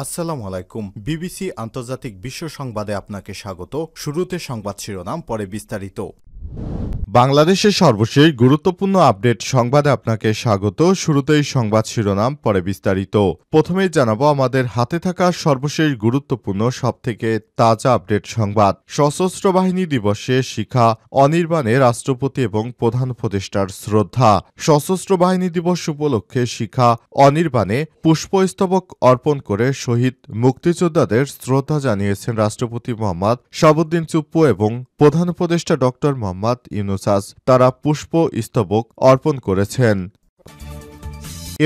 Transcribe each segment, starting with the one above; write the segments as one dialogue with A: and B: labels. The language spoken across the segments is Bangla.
A: আসসালামু আলাইকুম। বিবিসি আন্তর্জাতিক বিশ্ব সংবাদে আপনাকে স্বাগত। শুরুতে সংবাদ শিরোনাম, পরে বিস্তারিত। বাংলাদেশের সর্বশেষ গুরুত্বপূর্ণ আপডেট সংবাদে আপনাকে স্বাগত। শুরুতেই সংবাদ শিরোনাম, পরে বিস্তারিত। প্রথমেই জানাবো আমাদের হাতে থাকা সর্বশেষ গুরুত্বপূর্ণ সবথেকে তাজা আপডেট সংবাদ। সশস্ত্র বাহিনী দিবসে শিখা অনির্বাণে রাষ্ট্রপতি এবং প্রধান উপদেষ্টার শ্রদ্ধা। সশস্ত্র বাহিনী দিবস উপলক্ষে শিখা অনির্বাণে পুষ্পস্তবক অর্পণ করে শহীদ মুক্তিযোদ্ধাদের শ্রদ্ধা জানিয়েছেন রাষ্ট্রপতি মোহাম্মদ শাহাবুদ্দিন চুপ্পু এবং প্রধান উপদেষ্টা ড মোহাম্মদ ইউনূস। তারা পুষ্প স্তবক অর্পণ করেছেন।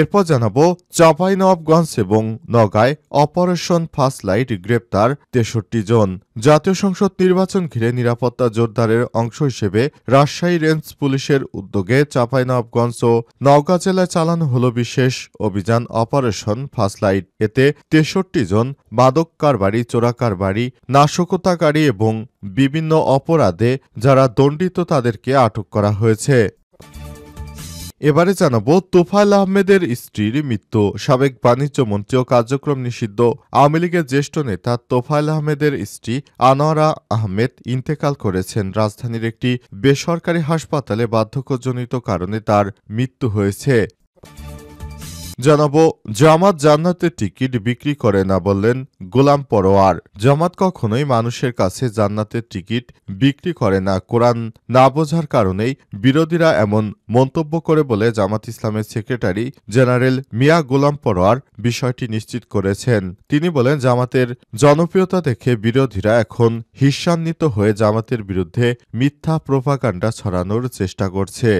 A: এরপর জানাবো চাঁপাইনবাবগঞ্জ এবং নওগাঁয় অপারেশন ফার্স্ট লাইট গ্রেপ্তার 63 জন। জাতীয় সংসদ নির্বাচন ঘিরে নিরাপত্তা জোরদারের অংশ হিসেবে রাজশাহী রেঞ্জ পুলিশের উদ্যোগে চাঁপাইনবাবগঞ্জ ও নওগাঁ জেলায় চালানো হল বিশেষ অভিযান অপারেশন ফার্স্ট লাইট। এতে 63 জন মাদক কারবারি, চোরা কারবারি, নাশকতাকারী এবং বিভিন্ন অপরাধে যারা দণ্ডিত তাদেরকে আটক করা হয়েছে। এবারে জানাবো তোফায়েল আহমেদের স্ত্রীর মৃত্যু। সাবেক বাণিজ্য মন্ত্রী ও কার্যক্রম নিষিদ্ধ আওয়ামী লীগের জ্যেষ্ঠ নেতা তোফায়েল আহমেদের স্ত্রী আনোয়ারা আহমেদ ইন্তেকাল করেছেন। রাজধানীর একটি বেসরকারি হাসপাতালে বার্ধক্যজনিত কারণে তার মৃত্যু হয়েছে। জানাবো জামাত জান্নাতের টিকিট বিক্রি করে না বললেন গোলাম পরোয়ার। জামাত কখনোই মানুষের কাছে জান্নাতের টিকিট বিক্রি করে না। কোরআন না বোঝার কারণেই বিরোধীরা এমন মন্তব্য করে বলে জামাত ইসলামের সেক্রেটারি জেনারেল মিয়া গোলাম পরোয়ার বিষয়টি নিশ্চিত করেছেন। তিনি বলেন, জামাতের জনপ্রিয়তা দেখে বিরোধীরা এখন হিস্সান্বিত হয়ে জামাতের বিরুদ্ধে মিথ্যা প্রোপাগান্ডা ছড়ানোর চেষ্টা করছে।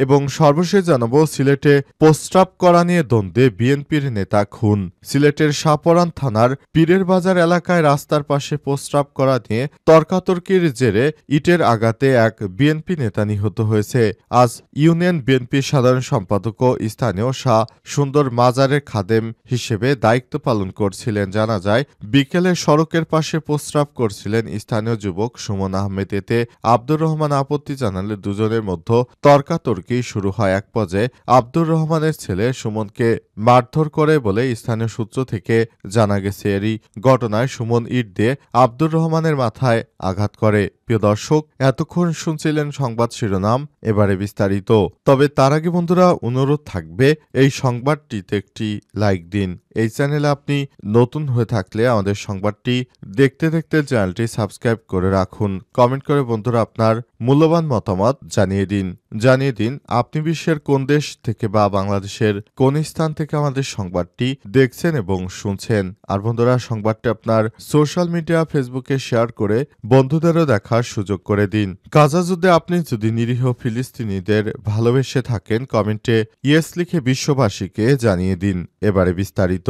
A: এবং সর্বশেষ জানাবো সিলেটে প্রস্রাব করা নিয়ে দ্বন্দ্বে বিএনপির নেতা খুন। সিলেটের সাপরান থানার পীরের বাজার এলাকায় রাস্তার পাশে প্রস্রাব করা নিয়ে তর্কাতর্কির জেরে ইটের আঘাতে এক বিএনপি নেতা নিহত হয়েছে। আজ ইউনিয়ন বিএনপির সাধারণ সম্পাদক ও স্থানীয় শাহ সুন্দর মাজারের খাদেম হিসেবে দায়িত্ব পালন করছিলেন। জানা যায় বিকেলে সড়কের পাশে প্রস্রাব করছিলেন স্থানীয় যুবক সুমন আহমেদ। এতে আব্দুর রহমান আপত্তি জানালে দুজনের মধ্যে তর্কাতর্কি শুরু হয়। এক পর্যায়ে আব্দুর রহমানের ছেলে সুমনকে মারধর করে বলে স্থানীয় সূত্র থেকে জানা গেছে। এরই ঘটনায় সুমন ইট দিয়ে আব্দুর রহমানের মাথায় আঘাত করে। প্রিয় দর্শক, এতক্ষণ শুনছিলেন সংবাদ শিরোনাম, এবারে বিস্তারিত। তবে তার আগে বন্ধুরা অনুরোধ থাকবে এই সংবাদটিতে একটি লাইক দিন। এই চ্যানেলে আপনি নতুন হয়ে থাকলে আমাদের সংবাদটি দেখতে দেখতে চ্যানেলটি সাবস্ক্রাইব করে রাখুন। কমেন্ট করে বন্ধুরা আপনার মূল্যবান মতামত জানিয়ে দিন আপনি বিশ্বের কোন দেশ থেকে বা বাংলাদেশের কোন স্থান থেকে আমাদের সংবাদটি দেখছেন এবং শুনছেন। আর বন্ধুরা, সংবাদটি আপনার সোশ্যাল মিডিয়া ফেসবুকে শেয়ার করে বন্ধুদেরও দেখার সুযোগ করে দিন। গাজা যুদ্ধে আপনি যদি নিরীহ ফিলিস্তিনিদের ভালোবেসে থাকেন, কমেন্টে ইয়েস লিখে বিশ্ববাসীকে জানিয়ে দিন। এবারে বিস্তারিত।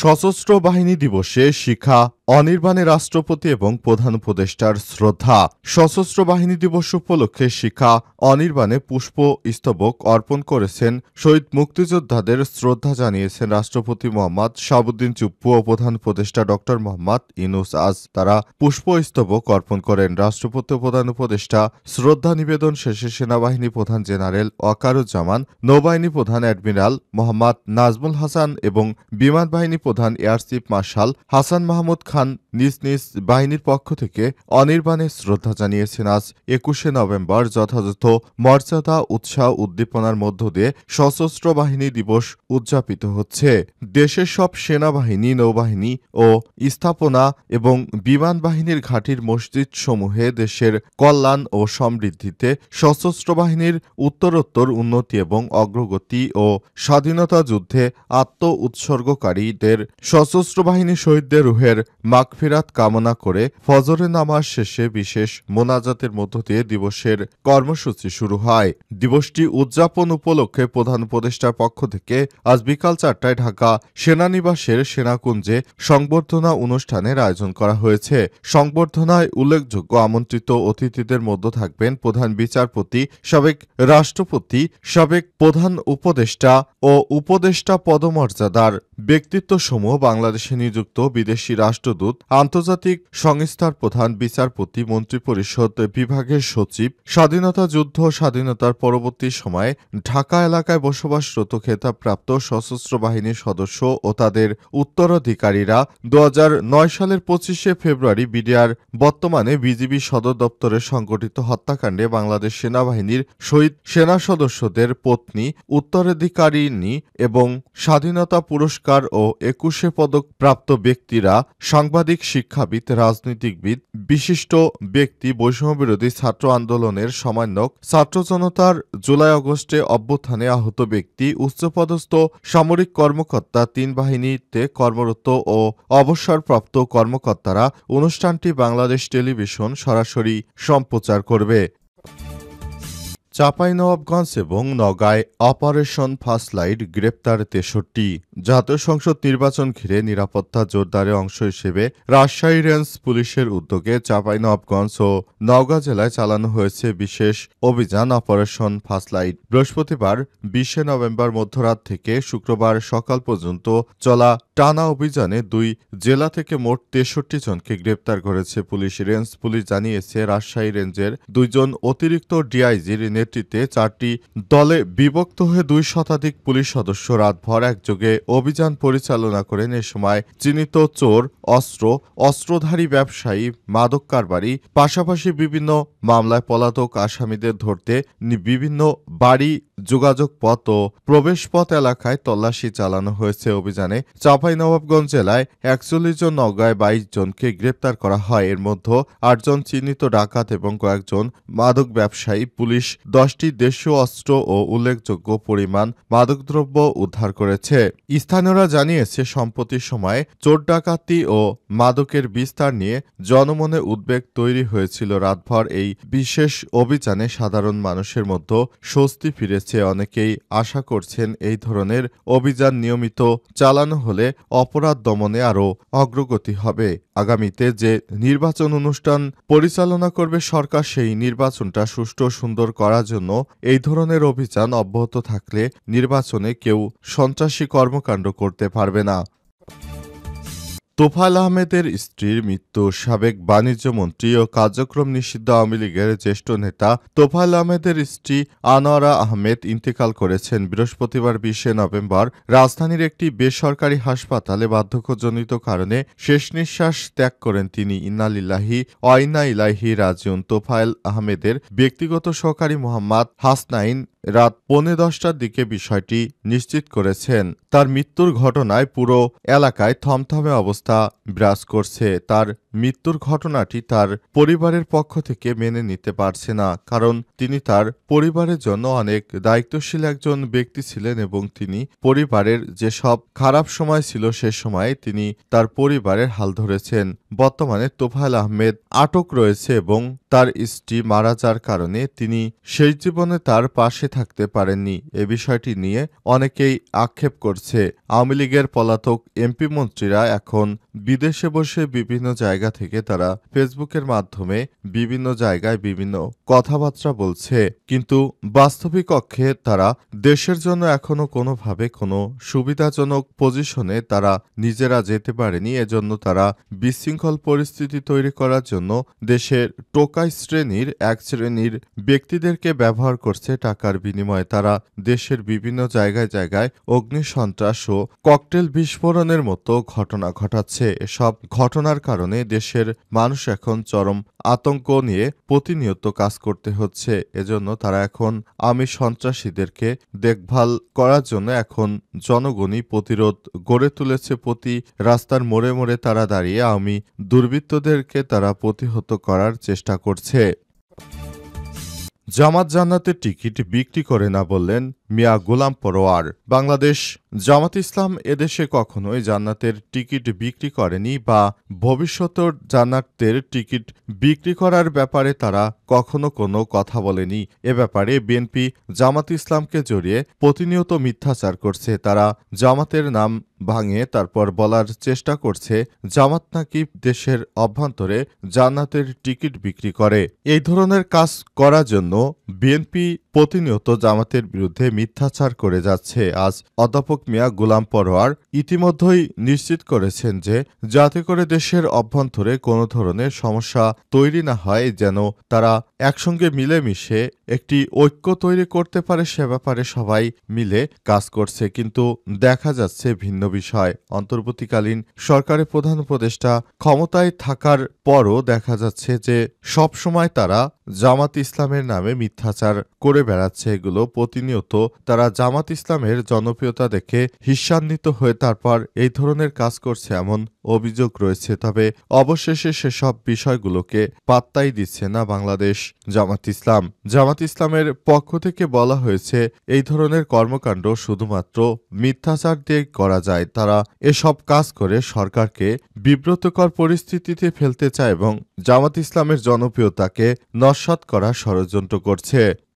A: সশস্ত্র বাহিনী দিবসে শিখা অনির্বাণে রাষ্ট্রপতি এবং প্রধান উপদেষ্টার শ্রদ্ধা। সশস্ত্র বাহিনী দিবস উপলক্ষে শিখা অনির্বাণে পুষ্প স্তবক অর্পণ করেছেন। শহীদ মুক্তিযোদ্ধাদের শ্রদ্ধা জানিয়েছেন রাষ্ট্রপতি মোহাম্মদ শাহাবুদ্দিন চুপ্পু ও প্রধান উপদেষ্টা ড মোহাম্মদ ইউনূস। আজ তারা পুষ্প স্তবক অর্পণ করেন। রাষ্ট্রপতি ও প্রধান উপদেষ্টা শ্রদ্ধা নিবেদন শেষে সেনাবাহিনী প্রধান জেনারেল ওয়াকারুজ্জামান, নৌবাহিনী প্রধান অ্যাডমিরাল মোহাম্মদ নাজমুল হাসান এবং বিমান বাহিনী প্রধান air chief marshal Hasan Mahmud Khan নিজ নিজ বাহিনীর পক্ষ থেকে অনির্বাণে শ্রদ্ধা জানিয়েছেন। আজ 21শে নভেম্বর যথাযথ মর্যাদা, উৎসাহ, উদ্দীপনার মধ্য দিয়ে সশস্ত্র বাহিনী দিবস উদযাপিত হচ্ছে। দেশের সব সেনাবাহিনী, নৌবাহিনী ও স্থাপনা এবং বিমান বাহিনীর ঘাঁটির মসজিদ সমূহে দেশের কল্যাণ ও সমৃদ্ধিতে সশস্ত্র বাহিনীর উত্তরোত্তর উন্নতি এবং অগ্রগতি ও স্বাধীনতা যুদ্ধে আত্ম উৎসর্গকারীদের সশস্ত্র বাহিনী শহীদদের রুহের মাগফিরাত কামনা করে ফজরের নামাজ শেষে বিশেষ মোনাজাতের মধ্য দিয়ে দিবসের কর্মসূচি শুরু হয়। দিবসটি উদযাপন উপলক্ষে প্রধান উপদেষ্টার পক্ষ থেকে আজ বিকাল 4টায় ঢাকা সেনানিবাসের সেনাকুঞ্জে সংবর্ধনা অনুষ্ঠানের আয়োজন করা হয়েছে। সংবর্ধনায় উল্লেখযোগ্য আমন্ত্রিত অতিথিদের মধ্যে থাকবেন প্রধান বিচারপতি, সাবেক রাষ্ট্রপতি, সাবেক প্রধান উপদেষ্টা ও উপদেষ্টা পদমর্যাদার ব্যক্তিত্বসমূহ, বাংলাদেশে নিযুক্ত বিদেশি রাষ্ট্রদূত, রাষ্ট্রদূত, আন্তর্জাতিক সংস্থার প্রধান বিচারপতি, মন্ত্রিপরিষদ বিভাগের সচিব, স্বাধীনতা যুদ্ধ স্বাধীনতার পরবর্তী সময়ে ঢাকা এলাকায় বসবাসরত খেতাবপ্রাপ্ত সশস্ত্র বাহিনীর সদস্য ও তাদের উত্তরাধিকারীরা 2009 সালের 25শে ফেব্রুয়ারি বিডিআর বর্তমানে বিজিবি সদর দপ্তরে সংঘটিত হত্যাকাণ্ডে বাংলাদেশ সেনাবাহিনীর শহীদ সেনা সদস্যদের পত্নী, উত্তরাধিকারিণী এবং স্বাধীনতা পুরস্কার ও 21শে পদক প্রাপ্ত ব্যক্তিরা, সাংবাদিক, শিক্ষাবিদ, রাজনীতিবিদ, বিশিষ্ট ব্যক্তি, বৈষম্যবিরোধী ছাত্র আন্দোলনের সমন্বয়ক, ছাত্র জনতার জুলাই আগস্টে অভ্যুত্থানে আহত ব্যক্তি, উচ্চপদস্থ সামরিক কর্মকর্তা, 3 বাহিনীতে কর্মরত ও অবসরপ্রাপ্ত কর্মকর্তারা অনুষ্ঠানটি বাংলাদেশ টেলিভিশন সরাসরি সম্প্রচার করবে। চাঁপাইনবাবগঞ্জ এবং নওগাঁয় অপারেশন ফার্স্টলাইট, গ্রেপ্তার 63। জাতীয় সংসদ নির্বাচন ঘিরে নিরাপত্তা জোরদারে অংশ হিসেবে রাজশাহী রেঞ্জ পুলিশের উদ্যোগে চাঁপাইনবাবগঞ্জ ও নওগাঁ জেলায় চালানো হয়েছে বিশেষ অভিযান অপারেশন ফার্স্টলাইট। বৃহস্পতিবার 20শে নভেম্বর মধ্যরাত থেকে শুক্রবার সকাল পর্যন্ত চলা টানা অভিযানে 2 জেলা থেকে মোট 63 জনকে গ্রেপ্তার করেছে পুলিশ। রেঞ্জ পুলিশ জানিয়েছে, রাজশাহী রেঞ্জের 2 জন অতিরিক্ত ডিআইজির নেতৃত্বে 4টি দলে বিভক্ত হয়ে 2 শতাধিক পুলিশ সদস্য রাতভর একযোগে অভিযান পরিচালনা করেন। এ সময় চিহ্নিত চোর, অস্ত্রধারী ব্যবসায়ী, মাদক কারবারি, পাশাপাশি বিভিন্ন মামলায় পলাতক আসামিদের ধরতে বিভিন্ন বাড়ি, যোগাযোগ পথ ও প্রবেশপথ এলাকায় তল্লাশি চালানো হয়েছে। অভিযানে চাঁপাইনবাবগঞ্জ জেলায় 41 জন, নওগাঁয় 22 জনকে গ্রেপ্তার করা হয়। এর মধ্যে 8 জন চিহ্নিত ডাকাত এবং কয়েকজন মাদক ব্যবসায়ী। পুলিশ 10টি দেশীয় অস্ত্র ও উল্লেখযোগ্য পরিমাণ মাদকদ্রব্য উদ্ধার করেছে। স্থানীয়রা জানিয়েছে, সম্প্রতির সময়ে চোর ডাকাতি ও মাদকের বিস্তার নিয়ে জনমনে উদ্বেগ তৈরি হয়েছিল। রাতভর এই বিশেষ অভিযানে সাধারণ মানুষের মধ্যে স্বস্তি ফিরেছে। অনেকেই আশা করছেন, এই ধরনের অভিযান নিয়মিত চালানো হলে অপরাধ দমনে আরও অগ্রগতি হবে। আগামীতে যে নির্বাচন অনুষ্ঠান পরিচালনা করবে সরকার, সেই নির্বাচনটা সুষ্ঠু ও সুন্দর করার জন্য এই ধরনের অভিযান অব্যাহত থাকলে নির্বাচনে কেউ সন্ত্রাসী কর্মকাণ্ড করতে পারবে না। তোফায়েল আহমেদের স্ত্রীর মৃত্যু। সাবেক বাণিজ্যমন্ত্রী ও কার্যক্রম নিষিদ্ধ আওয়ামী লীগের জ্যেষ্ঠ নেতা তোফায়েল আহমেদের স্ত্রী আনোয়ারা আহমেদ ইন্তেকাল করেছেন। বৃহস্পতিবার 20শে নভেম্বর রাজধানীর একটি বেসরকারি হাসপাতালে বার্ধক্যজনিত কারণে শেষ নিঃশ্বাস ত্যাগ করেন তিনি। ইন্না লিল্লাহি ওয়া ইন্না ইলাইহি রাজিউন। তোফায়েল আহমেদের ব্যক্তিগত সহকারী মোহাম্মদ হাসনাইন রাত 10:15টার দিকে বিষয়টি নিশ্চিত করেছেন। তার মৃত্যুর ঘটনায় পুরো এলাকায় থমথমে অবস্থা বিরাজ করছে। তার মৃত্যুর ঘটনাটি তার পরিবারের পক্ষ থেকে মেনে নিতে পারছে না, কারণ তিনি তার পরিবারের জন্য অনেক দায়িত্বশীল একজন ব্যক্তি ছিলেন এবং তিনি পরিবারের যেসব খারাপ সময় ছিল সে সময়ে তিনি তার পরিবারের হাল ধরেছেন। বর্তমানে তোফায়েল আহমেদ আটক রয়েছে এবং তার স্ত্রী মারা যাওয়ার কারণে তিনি শেষ জীবনে তার পাশে থাকতে পারেননি। এ বিষয়টি নিয়ে অনেকেই আক্ষেপ করছে। আওয়ামী লীগের পলাতক এমপি মন্ত্রীরা এখন বিদেশে বসে বিভিন্ন জায়গা থেকে তারা ফেসবুকের মাধ্যমে বিভিন্ন জায়গায় বিভিন্ন কথাবার্তা বলছে, কিন্তু বাস্তবিক অক্ষে তারা দেশের জন্য এখনো কোনোভাবে কোনো সুবিধাজনক পজিশনে তারা নিজেরা যেতে পারেনি। এজন্য তারা বিশৃঙ্খল পরিস্থিতি তৈরি করার জন্য দেশের টোকাই শ্রেণীর এক শ্রেণীর ব্যক্তিদেরকে ব্যবহার করছে। টাকার বিনিময়ে তারা দেশের বিভিন্ন জায়গায় জায়গায় অগ্নিসন্ত্রাস ও ককটেল বিস্ফোরণের মতো ঘটনা ঘটাচ্ছে। এসব ঘটনার কারণে দেশের মানুষ এখন চরম আতঙ্ক নিয়ে প্রতিনিয়ত কাজ করতে হচ্ছে। এজন্য তারা এখন সন্ত্রাসীদেরকে দেখভাল করার জন্য এখন জনগণই প্রতিরোধ গড়ে তুলেছে। প্রতি রাস্তার মোড়ে মোড়ে তারা দাঁড়িয়ে দুর্বৃত্তদেরকে তারা প্রতিহত করার চেষ্টা করছে। জামাত জান্নাতের টিকিট বিক্রি করে না বললেন মিয়া গোলাম পরোয়ার। বাংলাদেশ জামাত ইসলাম এদেশে কখনোই জান্নাতের টিকিট বিক্রি করেনি বা ভবিষ্যতের জান্নাতের টিকিট বিক্রি করার ব্যাপারে তারা কখনো কোনো কথা বলেনি। এ ব্যাপারে বিএনপি জামাত ইসলামকে জড়িয়ে প্রতিনিয়ত মিথ্যাচার করছে। তারা জামাতের নাম ভাঙে তারপর বলার চেষ্টা করছে জামাত নাকি দেশের অভ্যন্তরে জান্নাতের টিকিট বিক্রি করে। এই ধরনের কাজ করার জন্য বিএনপি প্রতিনিয়ত জামাতের বিরুদ্ধে মিথ্যাচার করে যাচ্ছে। আজ অধ্যাপক মিয়া গোলাম পরোয়ার ইতিমধ্যেই নিশ্চিত করেছেন যে যাতে করে দেশের অভ্যন্তরে কোনো ধরনের সমস্যা তৈরি না হয়, যেন তারা একসঙ্গে মিলেমিশে একটি ঐক্য তৈরি করতে পারে, সে ব্যাপারে সবাই মিলে কাজ করছে। কিন্তু দেখা যাচ্ছে ভিন্ন বিষয়। অন্তর্বর্তীকালীন সরকারের প্রধান উপদেষ্টা ক্ষমতায় থাকার পরও দেখা যাচ্ছে যে সব সময় তারা জামাত ইসলামের নামে মিথ্যাচার করে বেড়াচ্ছে। এগুলো প্রতিনিয়ত তারা জামাত ইসলামের জনপ্রিয়তা দেখে হিস্সান্বিত হয়ে তারপর এই ধরনের কাজ করছে, এমন অভিযোগ রয়েছে। তবে অবশেষে সেসব বিষয়গুলোকে পাত্তাই দিচ্ছে না বাংলাদেশ জামাত ইসলাম। জামাত ইসলামের পক্ষ থেকে বলা হয়েছে এই ধরনের কর্মকাণ্ড শুধুমাত্র মিথ্যাচার দিয়ে করা যায়। তারা এসব কাজ করে সরকারকে বিব্রতকর পরিস্থিতিতে ফেলতে চায় এবং জামাত ইসলামের জনপ্রিয়তাকে নস্যাৎ করার ষড়যন্ত্র করছে।